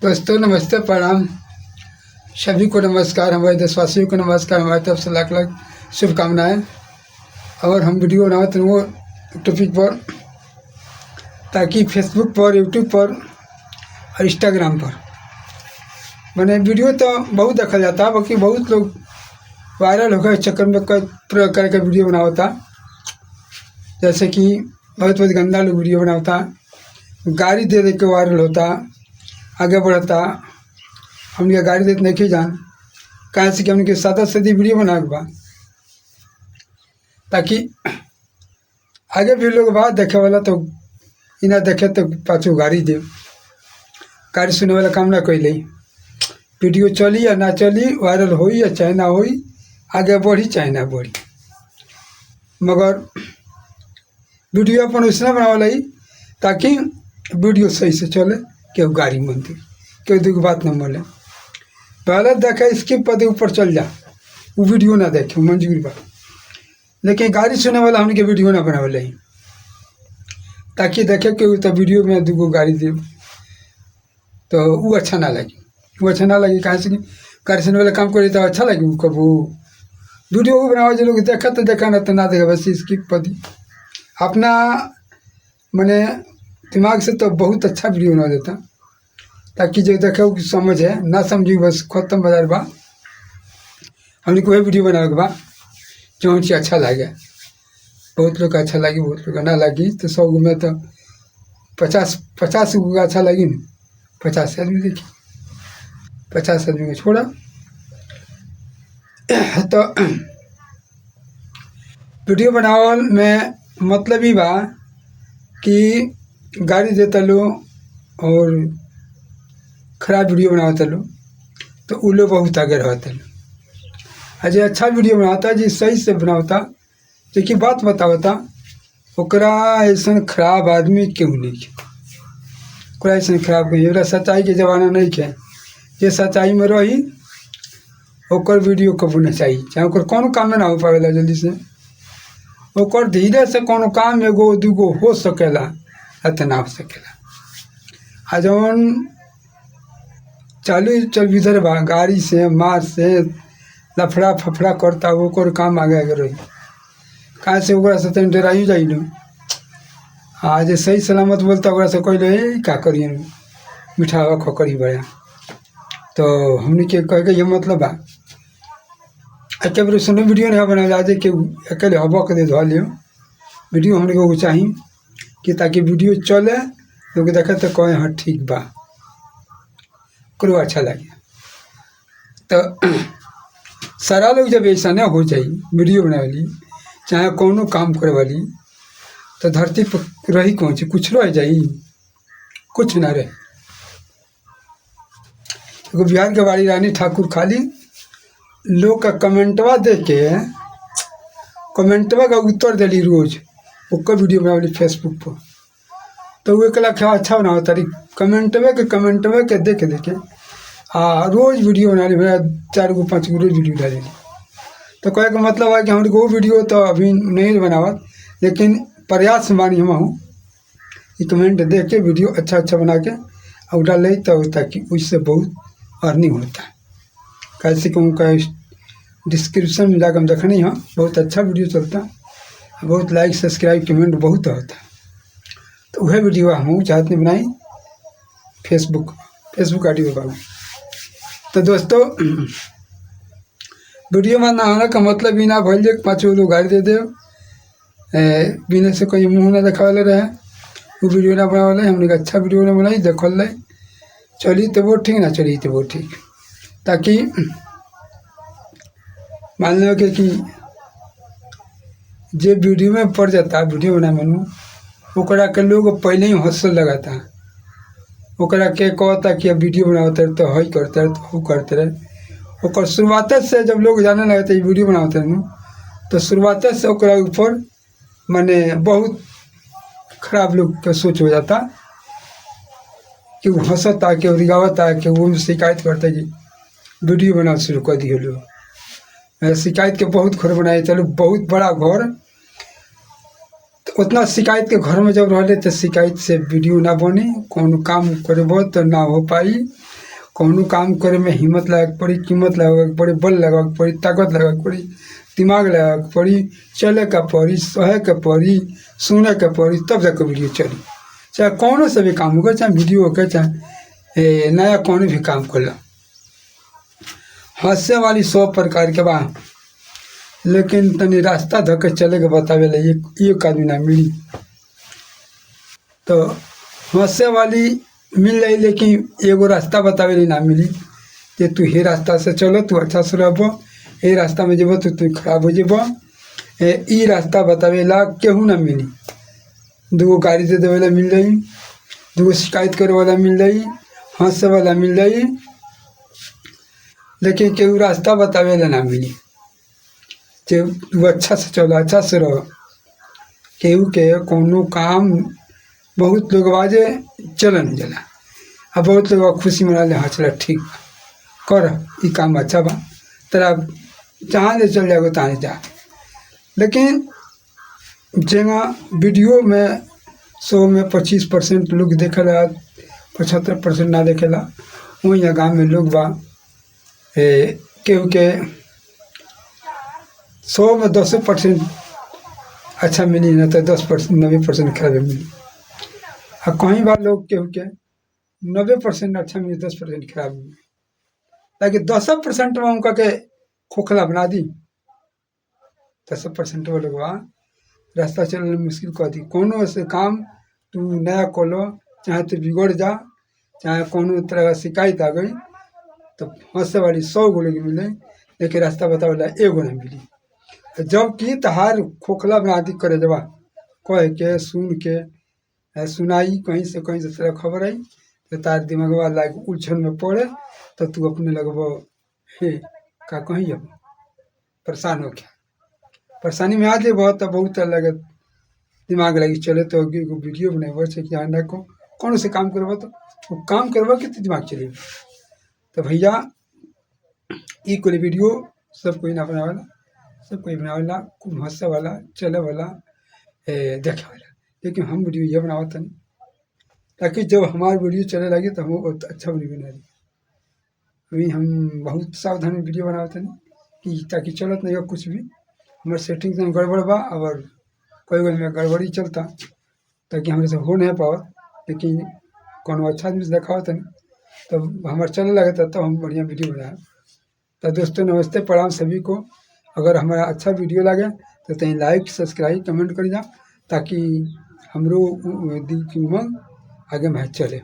दोस्तों नमस्ते, प्रणाम। सभी को नमस्कार, हमारे देशवासियों को नमस्कार। हमारी तरफ से लाख लाख शुभकामनाएं। और हम वीडियो बनाते हैं वो टॉपिक पर, ताकि फेसबुक पर, यूट्यूब पर और इंस्टाग्राम पर मैंने वीडियो तो बहुत देखा जाता है, बाकी बहुत लोग वायरल होकर चक्कर में कई प्रकार का वीडियो बनाता। जैसे कि बहुत बहुत गंदा लोग वीडियो बनाता, गाड़ी दे दे के वायरल होता, आगे बढ़ता। हमने गाड़ी देते नहीं जान कहाँ से कि हमने सादा सीधी वीडियो बना के बा, ताकि आगे भी लोग बात देखे वाला तो इना देखे तो पाछू गाड़ी दे। गाड़ी सुने वाला काम ना कोई नहीं। वीडियो चली या ना चली, वायरल हो या चाहे ना हो, आगे बढ़ी चाहे ना बढ़ी, मगर वीडियो अपन उसने बनावल ताकि वीडियो सही से चले। केहू गाड़ी मनती, केहू दुख बात न बोले, पहले देखे स्किप पर ऊपर चल जा, वो वीडियो ना देखे मंजूर बा। लेकिन गाड़ी सुने वाला हमने वीडियो ना बनावल ताकि देखे कि तो वीडियो में दूगो गाड़ी दे तो वो अच्छा ना लगे। वो अच्छा ना लगे कहाँ से कि गाड़ी सुने वाला काम करे तो अच्छा लगे। वो कब वीडियो वो बनावा जो लोग देखा तो देखा, ना तो ना देखा, बस स्किप पर दी। अपना मैंने दिमाग से तो बहुत अच्छा वीडियो बना देता, ताकि जो देखे वो समझ है, ना समझी बस खत्म बाजार बा। हमने कोई वीडियो बनावे के बा जो चीज़ अच्छा लगे। बहुत लोग का अच्छा लगी, बहुत लोग का ना लगी। तो 100 गो में तो 50 गो का अच्छा लगी न, 50 आदमी देखी, 50 आदमी को छोड़ा। तो वीडियो बनावल में मतलब ही बा कि गाड़ी देता लो और खराब वीडियो बनाता लो तो वो लोग बहुत आगे रहते लो। और जो अच्छा वीडियो बनाता, जो सही से बनाता, जो कि बात बतावता, ओकरा ऐसा खराब आदमी क्यों नहीं है। ओकरा ऐसा खराब कहीं ओकरा सच्चाई के ज़माना नहीं है। जे सच्चाई में रही ओकर वीडियो कबू नहीं चाहिए, चाहे ओकर कौन काम में ना हो पावेला जल्दी से। ओकर धीरे से कोनो काम एगो दूगो हो सकेला, ना हो सकेला। आ जौन चालू चल इधर बा गाड़ी से मार से लफड़ा फफड़ा करता, वो काम आगे आगे रही। कहाँ से ओकरा से तनी डराई जाई लो। आज सही सलामत बोलता ओकरा से कोई ले का करिए मिठावा खोकरी बड़ा। तो हमने के कह के ये मतलब बा अकेले सुनो वीडियो नहीं बना जा के अकेले हवा के दे धो लियो। वीडियो हमने को चाहिए कि ताकि वीडियो चले, लोग देखे तो कहे हाँ ठीक बा, करो अच्छा लगे। तो सारा लोग जब ऐसा ना हो जाए वीडियो बना वाली, चाहे कोनो काम करे वाली, तो धरती पर रही कौन सी, कुछ रह जाई, कुछ ना रहे। तो बिहार के बाड़ी रानी ठाकुर खाली लोग का कमेंटवा देख के, कमेंटवा का उत्तर दिली रोज, ओकर वीडियो बनावली फेसबुक पर। तो वो कला क्या अच्छा बनाओ तारी कमेंटवे के देखे देखे रोज वीडियो बना ली। मेरा 4 गो 5 गो रोज वीडियो डाली। तो कहे का मतलब है कि हमारे वो वीडियो तो अभी नहीं बनावत, लेकिन प्रयास मानी हम हूँ ये कमेंट देख के वीडियो अच्छा अच्छा बना के और डाल तो ताकि उससे बहुत अर्निंग होता है। कैसे कि उनका डिस्क्रिप्शन में जाकर हम देखनी है, बहुत अच्छा वीडियो चलता, बहुत लाइक सब्सक्राइब कमेंट बहुत होता है। तो वह वीडियो हम चाहते बनाई फेसबुक आईडी पर। तो दोस्तों वीडियो में ना आने का मतलब भी ना भल 5 लोग गाड़ी दे दे बिना से कोई मुँह ना देखा वाले रहे, वो वीडियो ना बना वाले। हमने अच्छा वीडियो ना बनाई देखल रहे, चली तो वो ठीक, ना चली तो वो ठीक। ताकि मान लो कि जे वीडियो में पड़ जाता वीडियो बना मनू, ओकरा के लोग पहले ही हंसल लगाता, ओकरा के कहता कि वीडियो बनाते रहे तो हई करते रहे तो वो करते रहे। ओकर शुरुआत से जब लोग जाने लगे वीडियो बनाते रहे तो शुरुआत से ओकरा ऊपर माने बहुत खराब लोग का सोच हो जाता कि वो हंसता, कि वो रिगावता, कि वो शिकायत करता कि वीडियो बनाना शुरू कर दिए लोग। शिकायत के बहुत घर बनाए, चलो बहुत बड़ा घर। तो उतना शिकायत के घर में जब रहे तो शिकायत से वीडियो ना बने, कौन काम करे तो ना हो पाई, कौन काम करे में हिम्मत लगा के पड़ी, कीमत लगा के पड़ी, बल लगा के पड़ी, ताकत लगा के पड़ी, दिमाग लगा के पड़ी, चले का पड़ी, सहे के पड़ी, सुने के पड़ी, तब जाकर वीडियो चली। चाहे कौन से भी काम हो, चाहे वीडियो हो, चाहे नया कौन भी काम कर लो। हंसे वाली 100 प्रकार के बा, लेकिन तनी रास्ता धके चले के बतावे ला एक आदमी ना मिली। तो हंसे वाली मिल जाई, लेकिन एगो रास्ता बतावे ला ना मिली कि तू हे रास्ता से चलो, तू अच्छा से रहब, ये रास्ता में जब तो तू खराब हो जब, ई रास्ता बतावे ला केहू ना मिली। दूगो गाड़ी दे देवे ला मिल जाई, दूगो शिकायत करे वाला मिल जाई, हंसे वाला मिल जाई, लेकिन केहू रास्ता बतावे ला ना मिली कि तू अच्छा से चलो, अच्छा से रहो। केहू के कोनो काम बहुत लोग बाजे चलन जला, अब बहुत लोग खुशी मना ले, हाँ चला ठीक बा, कर ई काम अच्छा बा, तेरा जहाँ ले चल जाएगा तहाँ जा। लेकिन जेना वीडियो में 100 में 25% लोग देखेला, 75% ना देखेला, वहीं गाँव में लोग बा केहू के 100 में 10% अच्छा मिली, ना तो 10% 90% खराब मिली। आ कहीं बार लोग केहू के 90% अच्छा मिली, 10% खराब मिली, ताकि 10% में उनका के खोखला बना दी। 10% वो लोग रास्ता चलने में मुश्किल कर दी। कोनो ऐसे काम तू नया खोलो, चाहे तो बिगड़ जा, चाहे कोनो तरह का शिकायत आ गई, तो हंसे वाली 100 गो लोग मिले, लेकिन रास्ता बतावे ला एगो नहीं मिली। जबकि तहार खोखला बना दी करे जबा, कह के सुन के सुनाई कहीं से तेरा खबर आई, तो तार दिमागवा लाग उलझन में पड़े, तो तू अपने लगबो हे का कहीं अब परेशान हो गया, परेशानी में आ जेबो तो बहुत अलग दिमाग लगी चले। तो वीडियो बनेबो से कि ना कौन से काम करबो, तो वो काम करबो कि दिमाग चलेगी। तो भैया ई कोई वीडियो सब कोई ना बनावेला, सब कोई बनावेला, खूब हंसे वाला, चले वाला, देखे वाला, लेकिन हम वीडियो ये बनावत नहीं, ताकि जब हमारी वीडियो चले लगी तो हम बहुत अच्छा वीडियो बना ली। अभी हम बहुत सावधानी वीडियो बनावत नहीं कि ताकि चलत नहीं हो कुछ भी, हमारे सेटिंग में गड़बड़ बा, और कोई में गड़बड़ी चलता, ताकि हमारे से हो नहीं पावत। लेकिन कोनो अच्छा आदमी से देखावत नहीं, तब हमारे चलने लगे तब हम बढ़िया वीडियो बनाए। तो दोस्तों नमस्ते, प्रणाम सभी को। अगर हमारा अच्छा वीडियो लगे तो तहीं लाइक, सब्सक्राइब, कमेंट कर जा, ताकि हमरो दिल की उमंग आगे में चले।